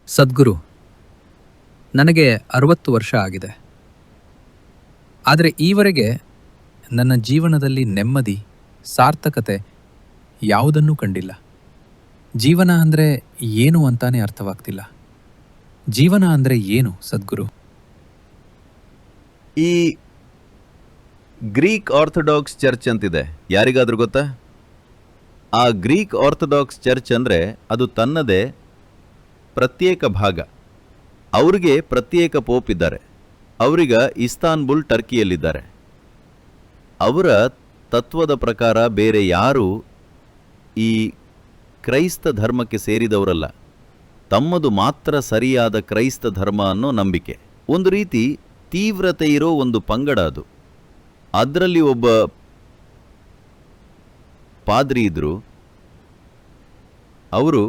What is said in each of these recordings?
ಸದ್ಗುರು, ನನಗೆ 60 ವರ್ಷ ಆಗಿದೆ. ಆದರೆ ಈವರೆಗೆ ನನ್ನ ಜೀವನದಲ್ಲಿ ನೆಮ್ಮದಿ, ಸಾರ್ಥಕತೆ ಯಾವುದನ್ನೂ ಕಂಡಿಲ್ಲ. ಜೀವನ ಅಂದರೆ ಏನು ಅಂತಾನೆ ಅರ್ಥವಾಗ್ತಿಲ್ಲ. ಜೀವನ ಅಂದರೆ ಏನು ಸದ್ಗುರು? ಈ ಗ್ರೀಕ್ ಆರ್ಥೋಡಾಕ್ಸ್ ಚರ್ಚ್ ಅಂತಿದೆ, ಯಾರಿಗಾದ್ರೂ ಗೊತ್ತಾ? ಆ ಗ್ರೀಕ್ ಆರ್ಥೋಡಾಕ್ಸ್ ಚರ್ಚ್ ಅಂದರೆ ಅದು ತನ್ನದೇ ಪ್ರತ್ಯೇಕ ಭಾಗ. ಅವರಿಗೆ ಪ್ರತ್ಯೇಕ ಪೋಪ್ ಇದ್ದಾರೆ. ಅವರೀಗ ಇಸ್ತಾನ್ಬುಲ್, ಟರ್ಕಿಯಲ್ಲಿದ್ದಾರೆ. ಅವರ ತತ್ವದ ಪ್ರಕಾರ ಬೇರೆ ಯಾರೂ ಈ ಕ್ರೈಸ್ತ ಧರ್ಮಕ್ಕೆ ಸೇರಿದವರಲ್ಲ. ತಮ್ಮದು ಮಾತ್ರ ಸರಿಯಾದ ಕ್ರೈಸ್ತ ಧರ್ಮ ಅನ್ನೋ ನಂಬಿಕೆ. ಒಂದು ರೀತಿ ತೀವ್ರತೆ ಇರೋ ಒಂದು ಪಂಗಡ ಅದು. ಅದರಲ್ಲಿ ಒಬ್ಬ ಪಾದ್ರಿ ಇದ್ರು. ಅವರು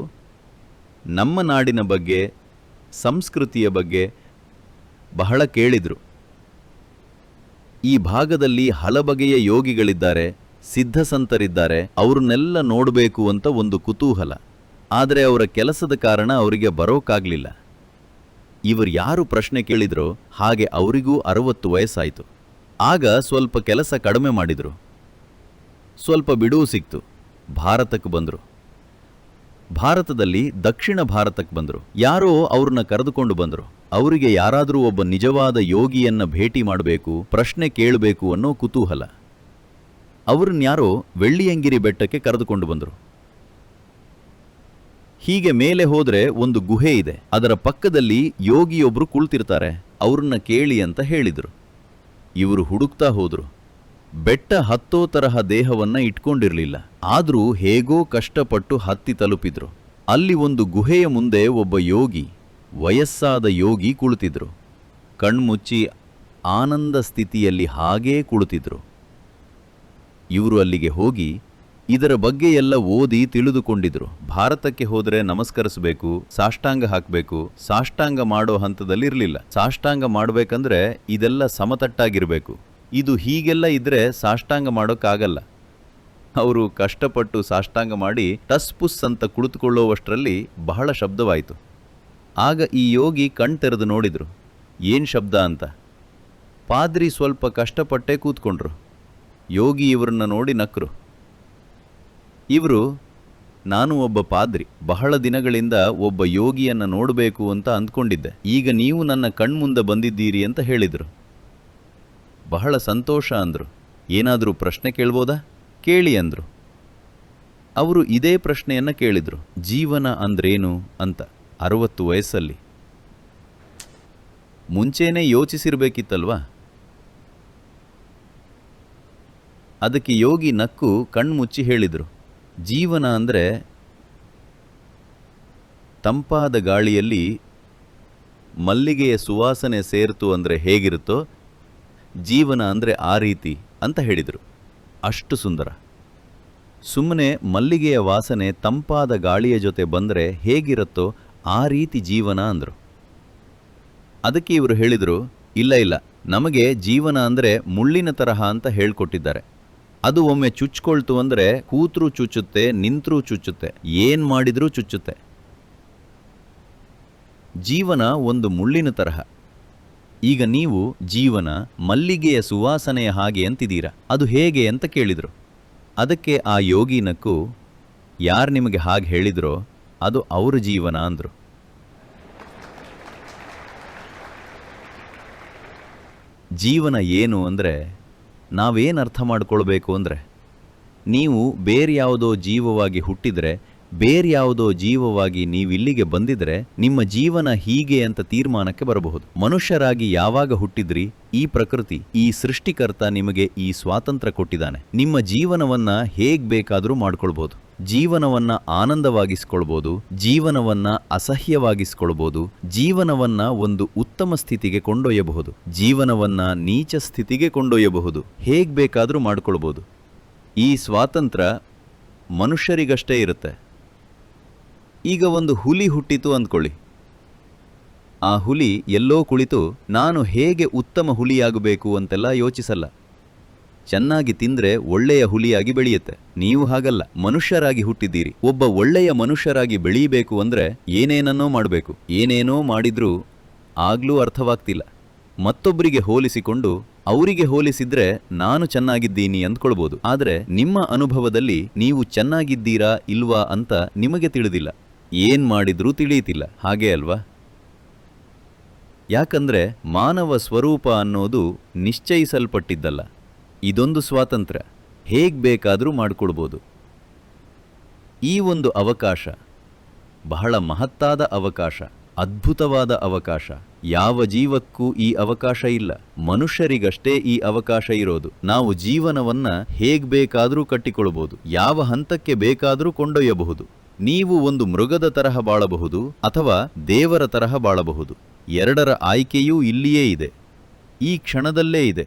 ನಮ್ಮ ನಾಡಿನ ಬಗ್ಗೆ, ಸಂಸ್ಕೃತಿಯ ಬಗ್ಗೆ ಬಹಳ ಕೇಳಿದರು. ಈ ಭಾಗದಲ್ಲಿ ಹಲಬಗೆಯ ಯೋಗಿಗಳಿದ್ದಾರೆ, ಸಿದ್ಧಸಂತರಿದ್ದಾರೆ, ಅವ್ರನ್ನೆಲ್ಲ ನೋಡಬೇಕು ಅಂತ ಒಂದು ಕುತೂಹಲ. ಆದರೆ ಅವರ ಕೆಲಸದ ಕಾರಣ ಅವರಿಗೆ ಬರೋಕ್ಕಾಗಲಿಲ್ಲ. ಇವರು ಯಾರು ಪ್ರಶ್ನೆ ಕೇಳಿದ್ರೋ ಹಾಗೆ ಅವರಿಗೂ 60 ವಯಸ್ಸಾಯಿತು. ಆಗ ಸ್ವಲ್ಪ ಕೆಲಸ ಕಡಿಮೆ ಮಾಡಿದರು. ಸ್ವಲ್ಪ ಬಿಡುವು ಸಿಕ್ತು. ಭಾರತಕ್ಕೆ ಬಂದರು. ಭಾರತದಲ್ಲಿ ದಕ್ಷಿಣ ಭಾರತಕ್ಕೆ ಬಂದರು. ಯಾರೋ ಅವ್ರನ್ನ ಕರೆದುಕೊಂಡು ಬಂದರು. ಅವರಿಗೆ ಯಾರಾದರೂ ಒಬ್ಬ ನಿಜವಾದ ಯೋಗಿಯನ್ನ ಭೇಟಿ ಮಾಡಬೇಕು, ಪ್ರಶ್ನೆ ಕೇಳಬೇಕು ಅನ್ನೋ ಕುತೂಹಲ. ಅವ್ರನ್ಯಾರೋ ವೆಳ್ಳಿಯಂಗಿರಿ ಬೆಟ್ಟಕ್ಕೆ ಕರೆದುಕೊಂಡು ಬಂದರು. ಹೀಗೆ ಮೇಲೆ ಹೋದ್ರೆ ಒಂದು ಗುಹೆ ಇದೆ. ಅದರ ಪಕ್ಕದಲ್ಲಿ ಯೋಗಿಯೊಬ್ರು ಕುಳಿತಿರ್ತಾರೆ, ಅವ್ರನ್ನ ಕೇಳಿ ಅಂತ ಹೇಳಿದರು. ಇವರು ಹುಡುಕ್ತಾ ಹೋದ್ರು. ಬೆಟ್ಟ ಹತ್ತೋ ತರಹ ದೇಹವನ್ನ ಇಟ್ಕೊಂಡಿರ್ಲಿಲ್ಲ. ಆದ್ರೂ ಹೇಗೋ ಕಷ್ಟಪಟ್ಟು ಹತ್ತಿ ತಲುಪಿದ್ರು. ಅಲ್ಲಿ ಒಂದು ಗುಹೆಯ ಮುಂದೆ ಒಬ್ಬ ಯೋಗಿ, ವಯಸ್ಸಾದ ಯೋಗಿ ಕುಳಿತಿದ್ರು. ಕಣ್ಮುಚ್ಚಿ ಆನಂದ ಸ್ಥಿತಿಯಲ್ಲಿ ಹಾಗೇ ಕುಳಿತಿದ್ರು. ಇವರು ಅಲ್ಲಿಗೆ ಹೋಗಿ ಇದರ ಬಗ್ಗೆ ಎಲ್ಲ ಓದಿ ತಿಳಿದುಕೊಂಡಿದ್ರು. ಭಾರತಕ್ಕೆ ಹೋದರೆ ನಮಸ್ಕರಿಸಬೇಕು, ಸಾಷ್ಟಾಂಗ ಹಾಕಬೇಕು. ಸಾಷ್ಟಾಂಗ ಮಾಡೋ ಹಂತದಲ್ಲಿರಲಿಲ್ಲ. ಸಾಷ್ಟಾಂಗ ಮಾಡಬೇಕಂದ್ರೆ ಇದೆಲ್ಲ ಸಮತಟ್ಟಾಗಿರಬೇಕು. ಇದು ಹೀಗೆಲ್ಲ ಇದ್ರೆ ಸಾಷ್ಟಾಂಗ ಮಾಡೋಕ್ಕಾಗಲ್ಲ. ಅವರು ಕಷ್ಟಪಟ್ಟು ಸಾಷ್ಟಾಂಗ ಮಾಡಿ ಟಸ್ ಪುಸ್ ಅಂತ ಕುಳಿತುಕೊಳ್ಳುವಷ್ಟರಲ್ಲಿ ಬಹಳ ಶಬ್ದವಾಯಿತು. ಆಗ ಈ ಯೋಗಿ ಕಣ್ತೆರೆದು ನೋಡಿದ್ರು, ಏನು ಶಬ್ದ ಅಂತ. ಪಾದ್ರಿ ಸ್ವಲ್ಪ ಕಷ್ಟಪಟ್ಟೇ ಕೂತ್ಕೊಂಡ್ರು. ಯೋಗಿ ಇವರನ್ನ ನೋಡಿ ನಕ್ಕರು. ಇವರು, ನಾನು ಒಬ್ಬ ಪಾದ್ರಿ, ಬಹಳ ದಿನಗಳಿಂದ ಒಬ್ಬ ಯೋಗಿಯನ್ನು ನೋಡಬೇಕು ಅಂತ ಅಂದ್ಕೊಂಡಿದ್ದೆ. ಈಗ ನೀವು ನನ್ನ ಕಣ್ಮುಂದೆ ಬಂದಿದ್ದೀರಿ ಅಂತ ಹೇಳಿದರು. ಬಹಳ ಸಂತೋಷ ಅಂದರು. ಏನಾದರೂ ಪ್ರಶ್ನೆ ಕೇಳ್ಬೋದಾ? ಕೇಳಿ ಅಂದರು. ಅವರು ಇದೇ ಪ್ರಶ್ನೆಯನ್ನು ಕೇಳಿದರು, ಜೀವನ ಅಂದ್ರೇನು ಅಂತ. 60 ವಯಸ್ಸಲ್ಲಿ. ಮುಂಚೆನೇ ಯೋಚಿಸಿರ್ಬೇಕಿತ್ತಲ್ವಾ? ಅದಕ್ಕೆ ಯೋಗಿ ನಕ್ಕು ಕಣ್ಮುಚ್ಚಿ ಹೇಳಿದರು, ಜೀವನ ಅಂದರೆ ತಂಪಾದ ಗಾಳಿಯಲ್ಲಿ ಮಲ್ಲಿಗೆಯ ಸುವಾಸನೆ ಸೇರ್ತು ಅಂದರೆ ಹೇಗಿರುತ್ತೋ ಜೀವನ ಅಂದರೆ ಆ ರೀತಿ ಅಂತ ಹೇಳಿದರು. ಅಷ್ಟು ಸುಂದರ. ಸುಮ್ಮನೆ ಮಲ್ಲಿಗೆಯ ವಾಸನೆ ತಂಪಾದ ಗಾಳಿಯ ಜೊತೆ ಬಂದರೆ ಹೇಗಿರುತ್ತೋ ಆ ರೀತಿ ಜೀವನ ಅಂದರು. ಅದಕ್ಕೆ ಇವರು ಹೇಳಿದರು, ಇಲ್ಲ, ನಮಗೆ ಜೀವನ ಅಂದರೆ ಮುಳ್ಳಿನ ತರಹ ಅಂತ ಹೇಳ್ಕೊಟ್ಟಿದ್ದಾರೆ. ಅದು ಒಮ್ಮೆ ಚುಚ್ಕೊಳ್ತು ಅಂದರೆ ಕೂತ್ರೂ ಚುಚ್ಚುತ್ತೆ, ನಿಂತ್ರೂ ಚುಚ್ಚುತ್ತೆ, ಏನು ಮಾಡಿದ್ರೂ ಚುಚ್ಚುತ್ತೆ. ಜೀವನ ಒಂದು ಮುಳ್ಳಿನ ತರಹ. ಈಗ ನೀವು ಜೀವನ ಮಲ್ಲಿಗೆಯ ಸುವಾಸನೆಯ ಹಾಗೆ ಅಂತಿದ್ದೀರಾ, ಅದು ಹೇಗೆ ಅಂತ ಕೇಳಿದರು. ಅದಕ್ಕೆ ಆ ಯೋಗಿನಕ್ಕೂ, ಯಾರು ನಿಮಗೆ ಹಾಗೆ ಹೇಳಿದ್ರೋ ಅದು ಅವ್ರ ಜೀವನ ಅಂದರು. ಜೀವನ ಏನು ಅಂದರೆ ನಾವೇನು ಅರ್ಥ ಮಾಡ್ಕೊಳ್ಬೇಕು ಅಂದರೆ, ನೀವು ಬೇರ್ಯಾವುದೋ ಜೀವವಾಗಿ ಹುಟ್ಟಿದರೆ, ಬೇರ್ಯಾವುದೋ ಜೀವವಾಗಿ ನೀವಿಲ್ಲಿಗೆ ಬಂದಿದ್ರೆ ನಿಮ್ಮ ಜೀವನ ಹೀಗೆ ಅಂತ ತೀರ್ಮಾನಕ್ಕೆ ಬರಬಹುದು. ಮನುಷ್ಯರಾಗಿ ಯಾವಾಗ ಹುಟ್ಟಿದ್ರಿ, ಈ ಪ್ರಕೃತಿ, ಈ ಸೃಷ್ಟಿಕರ್ತ ನಿಮಗೆ ಈ ಸ್ವಾತಂತ್ರ್ಯ ಕೊಟ್ಟಿದ್ದಾನೆ. ನಿಮ್ಮ ಜೀವನವನ್ನ ಹೇಗ್ ಬೇಕಾದರೂ ಮಾಡ್ಕೊಳ್ಬೋದು. ಜೀವನವನ್ನ ಆನಂದವಾಗಿಸ್ಕೊಳ್ಬೋದು, ಜೀವನವನ್ನ ಅಸಹ್ಯವಾಗಿಸ್ಕೊಳ್ಬೋದು, ಜೀವನವನ್ನ ಒಂದು ಉತ್ತಮ ಸ್ಥಿತಿಗೆ ಕೊಂಡೊಯ್ಯಬಹುದು, ಜೀವನವನ್ನ ನೀಚ ಸ್ಥಿತಿಗೆ ಕೊಂಡೊಯ್ಯಬಹುದು. ಹೇಗ್ ಬೇಕಾದರೂ ಮಾಡ್ಕೊಳ್ಬೋದು. ಈ ಸ್ವಾತಂತ್ರ್ಯ ಮನುಷ್ಯರಿಗಷ್ಟೇ ಇರುತ್ತೆ. ಈಗ ಒಂದು ಹುಲಿ ಹುಟ್ಟಿತು ಅಂದ್ಕೊಳ್ಳಿ. ಆ ಹುಲಿ ಎಲ್ಲೋ ಕುಳಿತು ನಾನು ಹೇಗೆ ಉತ್ತಮ ಹುಲಿಯಾಗಬೇಕು ಅಂತೆಲ್ಲ ಯೋಚಿಸಲ್ಲ. ಚೆನ್ನಾಗಿ ತಿಂದ್ರೆ ಒಳ್ಳೆಯ ಹುಲಿಯಾಗಿ ಬೆಳೆಯುತ್ತೆ. ನೀವು ಹಾಗಲ್ಲ, ಮನುಷ್ಯರಾಗಿ ಹುಟ್ಟಿದ್ದೀರಿ. ಒಬ್ಬ ಒಳ್ಳೆಯ ಮನುಷ್ಯರಾಗಿ ಬೆಳೀಬೇಕು ಅಂದ್ರೆ ಏನೇನನ್ನೋ ಮಾಡಬೇಕು. ಏನೇನೋ ಮಾಡಿದ್ರೂ ಆಗ್ಲೂ ಅರ್ಥವಾಗ್ತಿಲ್ಲ. ಮತ್ತೊಬ್ಬರಿಗೆ ಹೋಲಿಸಿಕೊಂಡು ಅವರಿಗೆ ಹೋಲಿಸಿದ್ರೆ ನಾನು ಚೆನ್ನಾಗಿದ್ದೀನಿ ಅಂದ್ಕೊಳ್ಬೋದು. ಆದ್ರೆ ನಿಮ್ಮ ಅನುಭವದಲ್ಲಿ ನೀವು ಚೆನ್ನಾಗಿದ್ದೀರಾ ಇಲ್ವಾ ಅಂತ ನಿಮಗೆ ತಿಳಿದಿಲ್ಲ. ಏನ್ ಮಾಡಿದ್ರೂ ತಿಳಿಯುತ್ತಿಲ್ಲ. ಹಾಗೇ ಅಲ್ವಾ? ಯಾಕಂದ್ರೆ ಮಾನವ ಸ್ವರೂಪ ಅನ್ನೋದು ನಿಶ್ಚಯಿಸಲ್ಪಟ್ಟಿದ್ದಲ್ಲ. ಇದೊಂದು ಸ್ವಾತಂತ್ರ್ಯ, ಹೇಗ್ ಬೇಕಾದ್ರೂ ಮಾಡ್ಕೊಳ್ಬೋದು. ಈ ಒಂದು ಅವಕಾಶ ಬಹಳ ಮಹತ್ತಾದ ಅವಕಾಶ, ಅದ್ಭುತವಾದ ಅವಕಾಶ. ಯಾವ ಜೀವಕ್ಕೂ ಈ ಅವಕಾಶ ಇಲ್ಲ. ಮನುಷ್ಯರಿಗಷ್ಟೇ ಈ ಅವಕಾಶ ಇರೋದು. ನಾವು ಜೀವನವನ್ನ ಹೇಗ್ ಬೇಕಾದ್ರೂ ಕಟ್ಟಿಕೊಳ್ಬಹುದು, ಯಾವ ಹಂತಕ್ಕೆ ಬೇಕಾದ್ರೂ ಕೊಂಡೊಯ್ಯಬಹುದು. ನೀವು ಒಂದು ಮೃಗದ ತರಹ ಬಾಳಬಹುದು ಅಥವಾ ದೇವರ ತರಹ ಬಾಳಬಹುದು. ಎರಡರ ಆಯ್ಕೆಯೂ ಇಲ್ಲಿಯೇ ಇದೆ, ಈ ಕ್ಷಣದಲ್ಲೇ ಇದೆ.